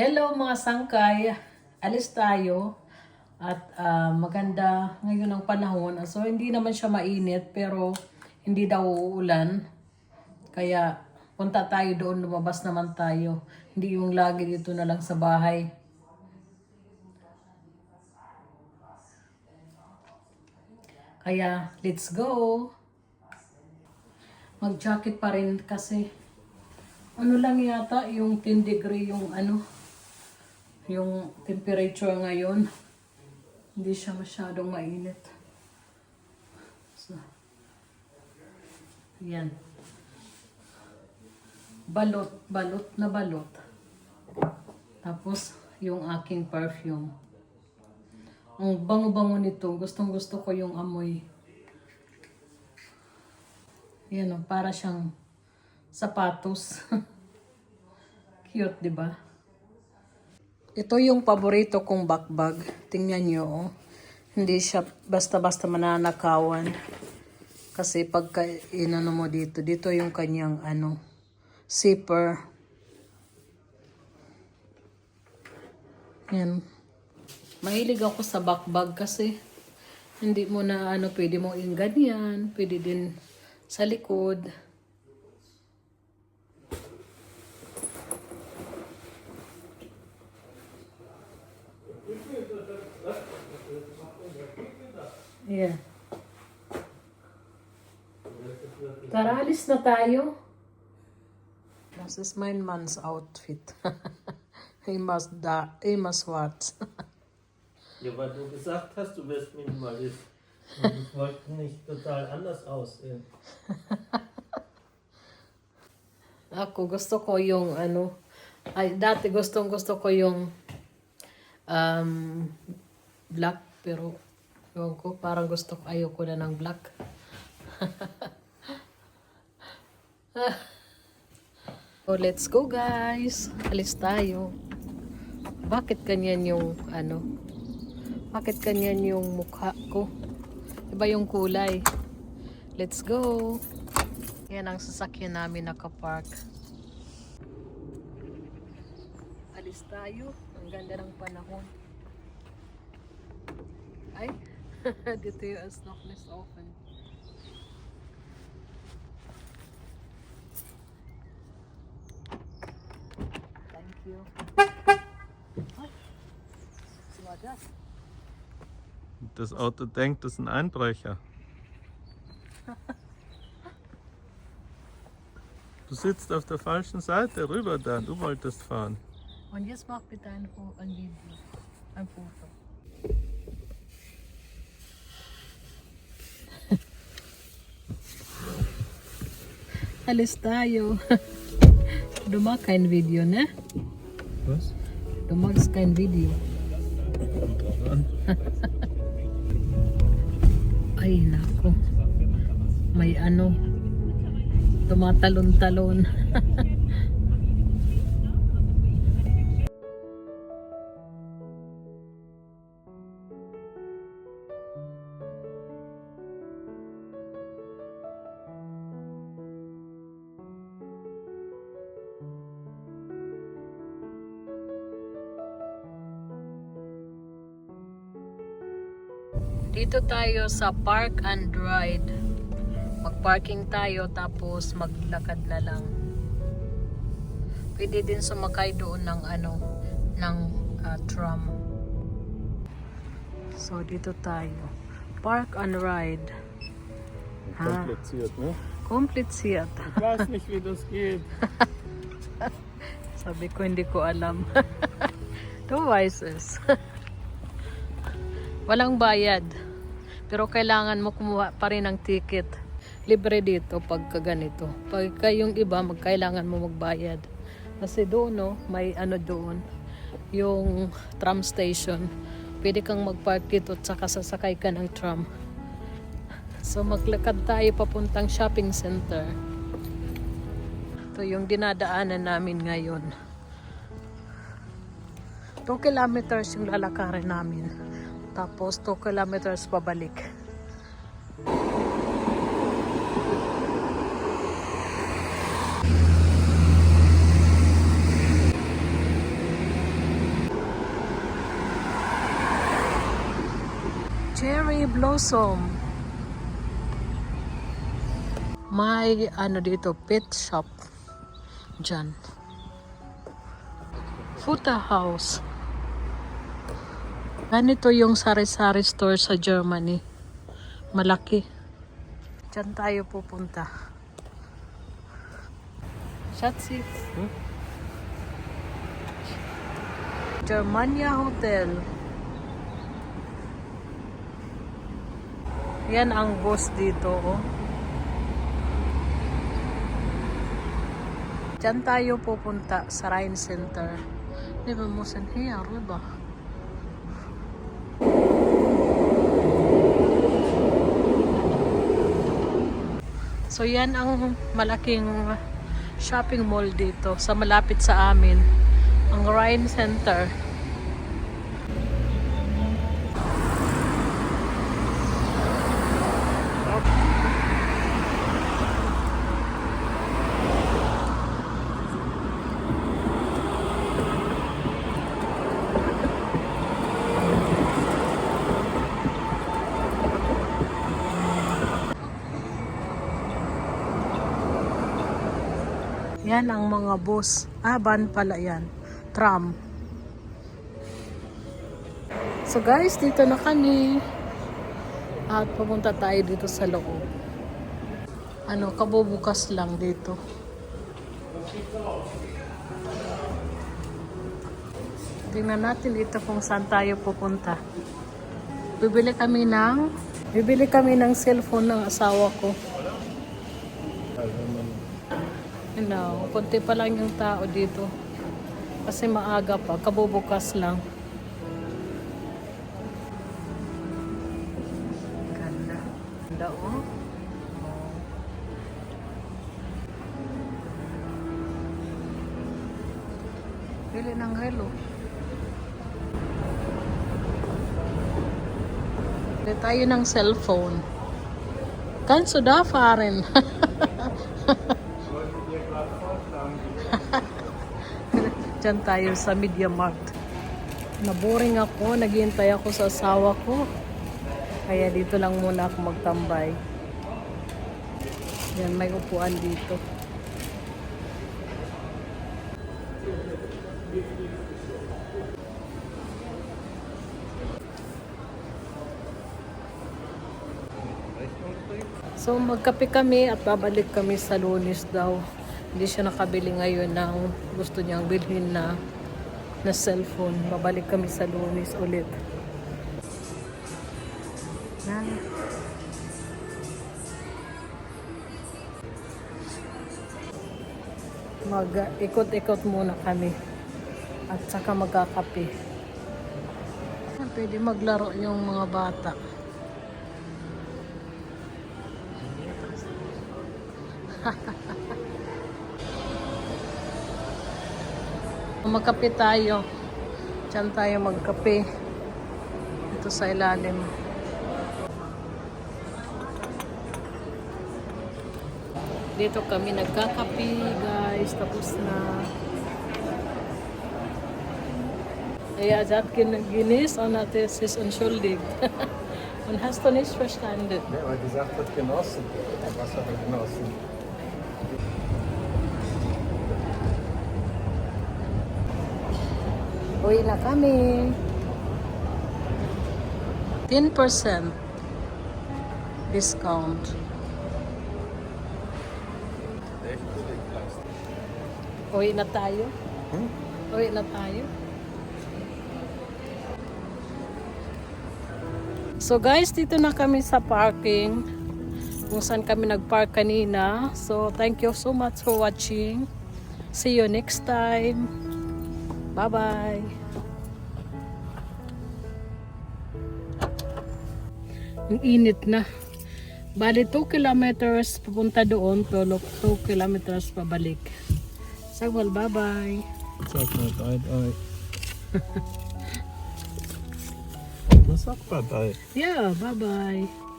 Hello mga sangkay, alis tayo at maganda ngayon ang panahon. So hindi naman siya mainit pero hindi daw uulan. Kaya punta tayo doon, lumabas naman tayo. Hindi yung lagi dito na lang sa bahay. Kaya let's go! Mag-jacket pa rin kasi ano lang yata yung 10 degree yung temperature ngayon. Hindi siya masyadong mainit. So, yan. Balot na balot. Tapos, yung aking perfume. Ang bango-bango nito. Gustong-gusto ko yung amoy. Yan o, para siyang sapatos. Cute, di ba? Ito yung paborito kong backbag. Tingnan nyo, oh. Hindi siya basta-basta mananakawan. Kasi pagka inano mo dito yung kanyang zipper. Yan. Mahilig ako sa backbag kasi hindi mo na pwede mo ganyan, pwede din sa likod. Yeah. Tara, alis na tayo. Das ist mein Manns Outfit. Immer schwarz. Ja, weil du gesagt hast, du wirst Minimalist. Und ich wollte nicht total anders aussehen. Ako, gusto ko yung dati gusto ko yung black, pero ewan ko, parang ayoko na ng black. So, let's go guys. Alis tayo. Bakit kanyan yung bakit kanyan yung mukha ko? Iba yung kulay. Let's go. Yan ang sasakyan namin nakapark. Alis tayo. Ang ganda ng panahon. Ay, dito yung Snockness open. Thank you. Ay, was war das? Das Auto denkt, das ist ein Einbrecher. Du sitzt auf der falschen Seite rüber da. Du wolltest fahren. Und jetzt mach bitte ein Video. Ein Foto. Alis tayo. Du magst kein Video, ne? Was? Du magst kein Video. Kommt drauf an. Ay, nako. May tumatalon-talon. Dito tayo sa Park and Ride. Mag-parking tayo tapos maglakad na lang. Pwede din sumakay doon ng tram. So dito tayo. Park and Ride. Kompliziert, ne? Kompliziert. Ich weiß nicht, wie das geht. Sabi ko hindi ko alam. Du weißt es. Walang bayad. Pero kailangan mo kumuha pa rin ng ticket. Libre dito pagka ganito. Pagka yung iba, kailangan mo magbayad. Kasi doon, may doon, yung tram station. Pwede kang magpark dito at saka sasakay ka ng tram. So maglakad tayo papuntang shopping center. Ito yung dinadaanan namin ngayon. 2 kilometers yung lalakarin namin. Tapos 2 kilometers pabalik. Cherry blossom. May ano dito, pet shop. Diyan. Futa House. Ganito yung sari-sari store sa Germany. Malaki. Diyan tayo pupunta. Schatzi. Germania Hotel. Yan ang boss dito, oh. Diyan tayo pupunta sa Rhine Center. Di ba mo san hier, ba? So yan ang malaking shopping mall dito sa malapit sa amin. Ang Rhine Center. Yan ang mga bus. Van pala yan. Tram. So guys, dito na kami. At pupunta tayo dito sa loob. Kabubukas lang dito. Tingnan natin ito kung saan tayo pupunta. Bibili kami ng cellphone ng asawa ko. Konti pa lang yung tao dito. Kasi maaga pa, kabubukas lang. Ganda. Ganda, oh. Bili ng relo. Bili tayo ng cellphone. Kannst du da fahren? Diyan tayo sa Media Markt. Naboring ako, naghihintay ako sa asawa ko. Kaya dito lang muna ako magtambay. Yan, may upuan dito. So magkape kami at babalik kami sa Lunes daw. Hindi siya nakabili ngayon ng gusto niyang bilhin na cellphone. Babalik kami sa Lunes ulit. Mag-ikot-ikot muna kami at saka magkakape. Pwede maglaro yung mga bata. Magkape tayo. Diyan tayo magkape. Ito sa ilalim. Dito kami nagkakape, guys. Tapos na. Ja, sie hat genießt und hat es sich entschuldigt. Und hast du nicht verstanden? Nee, weil gesagt hat genossen. Was hat er genossen? Uwi na kami. 10% discount. Uwi na tayo. Uwi na tayo. So guys, dito na kami sa parking. Kung saan kami nag-park kanina. So thank you so much for watching. See you next time. Bye-bye. Ang init na. Bali 2 kilometers papunta doon, pero 2 kilometers pabalik. Sagwal, bye-bye. Sag mal bye-bye. Was sagt bye-bye? Yeah, bye-bye.